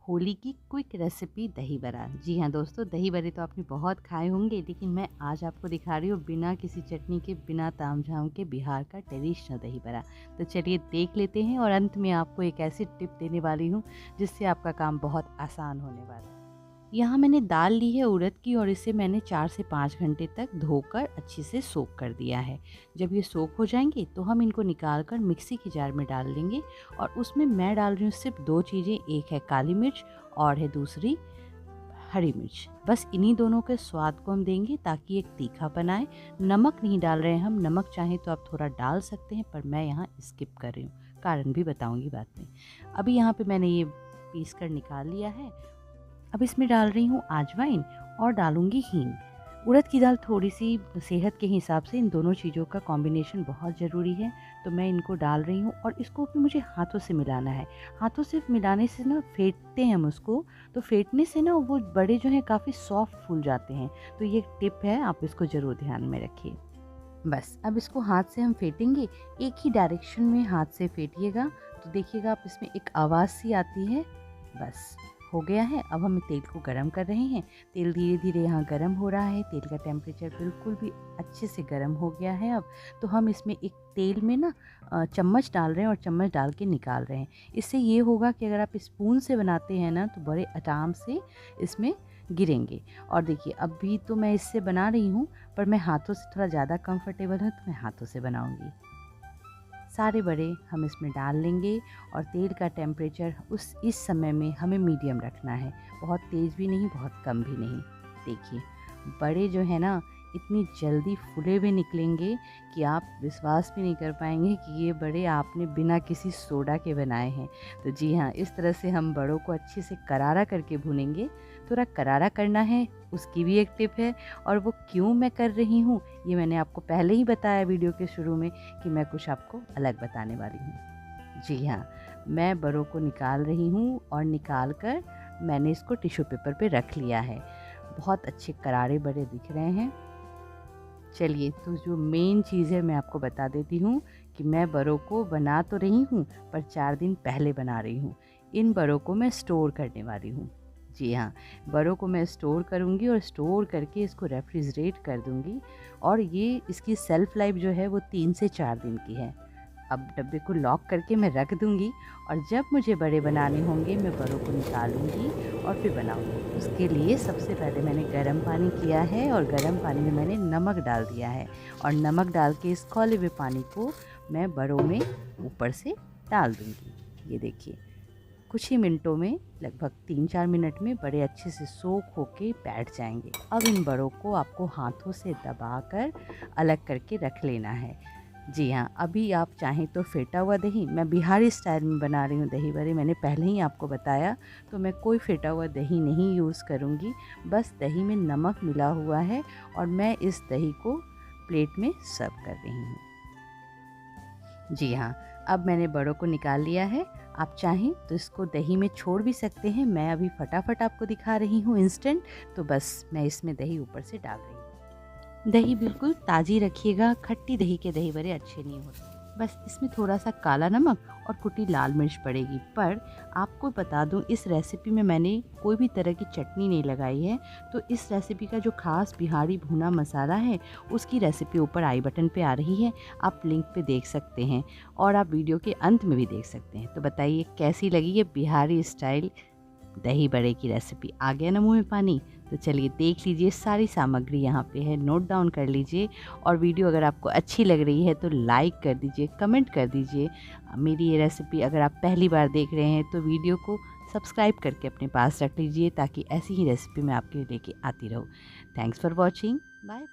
होली की quick recipe दही बड़ा। जी हाँ दोस्तों, दही बड़े तो आपने बहुत खाए होंगे, लेकिन मैं आज आपको दिखा रही हूँ बिना किसी चटनी के, बिना तामझाम के बिहार का ट्रेडिशनल दही बड़ा। तो चलिए देख लेते हैं, और अंत में आपको एक ऐसी टिप देने वाली हूँ जिससे आपका काम बहुत आसान होने वाला है। यहाँ मैंने दाल ली है उड़द की, और इसे मैंने 4 से 5 घंटे तक धोकर अच्छे से सोक कर दिया है। जब ये सोक हो जाएंगे तो हम इनको निकाल कर मिक्सी की जार में डाल लेंगे, और उसमें मैं डाल रही हूँ सिर्फ 2 चीज़ें, एक है काली मिर्च और है दूसरी हरी मिर्च। बस इन्हीं दोनों के स्वाद को हम देंगे ताकि एक तीखा बनाए। नमक नहीं डाल रहे हैं हम, नमक चाहें तो आप थोड़ा डाल सकते हैं, पर मैं यहाँ स्किप कर रही हूँ, कारण भी बताऊँगी बाद में। अभी यहाँ पे मैंने ये पीस कर निकाल लिया है। अब इसमें डाल रही हूँ अजवाइन और डालूँगी हींग। उड़द की दाल थोड़ी-सी सेहत के हिसाब से इन दोनों चीज़ों का कॉम्बिनेशन बहुत ज़रूरी है, तो मैं इनको डाल रही हूँ, और इसको भी मुझे हाथों से मिलाना है। हाथों से मिलाने से ना, फेंटते हैं हम उसको, तो फेंटने से ना वो बड़े जो हैं काफ़ी सॉफ्ट फूल जाते हैं। तो ये टिप है, आप इसको ज़रूर ध्यान में रखिए। बस अब इसको हाथ से हम फेंटेंगे, एक ही डायरेक्शन में हाथ से फेंटिएगा, तो देखिएगा आप इसमें एक आवाज़ सी आती है। बस हो गया है। अब हम तेल को गरम कर रहे हैं। तेल धीरे धीरे यहाँ गरम हो रहा है। तेल का टेम्परेचर बिल्कुल भी अच्छे से गरम हो गया है। अब तो हम इसमें एक तेल में ना चम्मच डाल रहे हैं, और चम्मच डाल के निकाल रहे हैं। इससे ये होगा कि अगर आप स्पून से बनाते हैं ना, तो बड़े आराम से इसमें गिरेंगे। और देखिए अभी तो मैं इससे बना रही हूँ, पर मैं हाथों से थोड़ा ज़्यादा कंफर्टेबल हूँ, तो मैं हाथों से बनाऊँगी। सारे बड़े हम इसमें डाल लेंगे, और तेल का टेम्परेचर इस समय में हमें मीडियम रखना है, बहुत तेज़ भी नहीं, बहुत कम भी नहीं। देखिए बड़े जो है ना, इतनी जल्दी फूले हुए निकलेंगे कि आप विश्वास भी नहीं कर पाएंगे कि ये बड़े आपने बिना किसी सोडा के बनाए हैं। तो जी हाँ, इस तरह से हम बड़ों को अच्छे से करारा करके भूनेंगे। थोड़ा करारा करना है, उसकी भी एक टिप है, और वो क्यों मैं कर रही हूँ ये मैंने आपको पहले ही बताया वीडियो के शुरू में, कि मैं कुछ आपको अलग बताने वाली हूँ। जी हाँ, मैं बड़ों को निकाल रही हूँ, और निकाल कर मैंने इसको टिश्यू पेपर पे रख लिया है। बहुत अच्छे करारे बड़े दिख रहे हैं। चलिए, तो जो मेन चीज़ है मैं आपको बता देती हूँ, कि मैं बड़ों को बना तो रही हूँ, पर 4 दिन पहले बना रही हूँ। इन बड़ों को मैं स्टोर करने वाली हूँ। जी हाँ, बड़ों को मैं स्टोर करूँगी, और स्टोर करके इसको रेफ्रिजरेट कर दूँगी, और ये इसकी सेल्फ़ लाइफ जो है वो 3 से 4 दिन की है। अब डब्बे को लॉक करके मैं रख दूँगी, और जब मुझे बड़े बनाने होंगे मैं बड़ों को निकालूँगी और फिर बनाऊँगी। उसके लिए सबसे पहले मैंने गर्म पानी किया है, और गर्म पानी में मैंने नमक डाल दिया है, और नमक डाल के इस खौले हुए पानी को मैं बड़ों में ऊपर से डाल दूँगी। ये देखिए, कुछ ही मिनटों में, लगभग 3-4 मिनट में बड़े अच्छे से सोख होके बैठ जाएंगे। अब इन बड़ों को आपको हाथों से दबाकर अलग करके रख लेना है। जी हाँ, अभी आप चाहें तो फेटा हुआ दही, मैं बिहारी स्टाइल में बना रही हूँ दही बड़े, मैंने पहले ही आपको बताया, तो मैं कोई फेटा हुआ दही नहीं यूज़ करूँगी। बस दही में नमक मिला हुआ है, और मैं इस दही को प्लेट में सर्व कर रही हूँ। जी हाँ, अब मैंने बड़ों को निकाल लिया है। आप चाहें तो इसको दही में छोड़ भी सकते हैं, मैं अभी फटाफट आपको दिखा रही हूँ इंस्टेंट, तो बस मैं इसमें दही ऊपर से डाल रही हूँ। दही बिल्कुल ताज़ी रखिएगा, खट्टी दही के दही बड़े अच्छे नहीं होते। बस इसमें थोड़ा सा काला नमक और कुटी लाल मिर्च पड़ेगी। पर आपको बता दूं, इस रेसिपी में मैंने कोई भी तरह की चटनी नहीं लगाई है। तो इस रेसिपी का जो खास बिहारी भुना मसाला है, उसकी रेसिपी ऊपर आई बटन पे आ रही है, आप लिंक पे देख सकते हैं, और आप वीडियो के अंत में भी देख सकते हैं। तो बताइए कैसी लगी ये बिहारी स्टाइल दही बड़े की रेसिपी। आ गया ना मुँह में पानी? तो चलिए देख लीजिए, सारी सामग्री यहाँ पे है, नोट डाउन कर लीजिए, और वीडियो अगर आपको अच्छी लग रही है तो लाइक कर दीजिए, कमेंट कर दीजिए। मेरी ये रेसिपी अगर आप पहली बार देख रहे हैं तो वीडियो को सब्सक्राइब करके अपने पास रख लीजिए, ताकि ऐसी ही रेसिपी मैं आपके लिए लेके आती रहूँ। Thanks for watching, bye bye.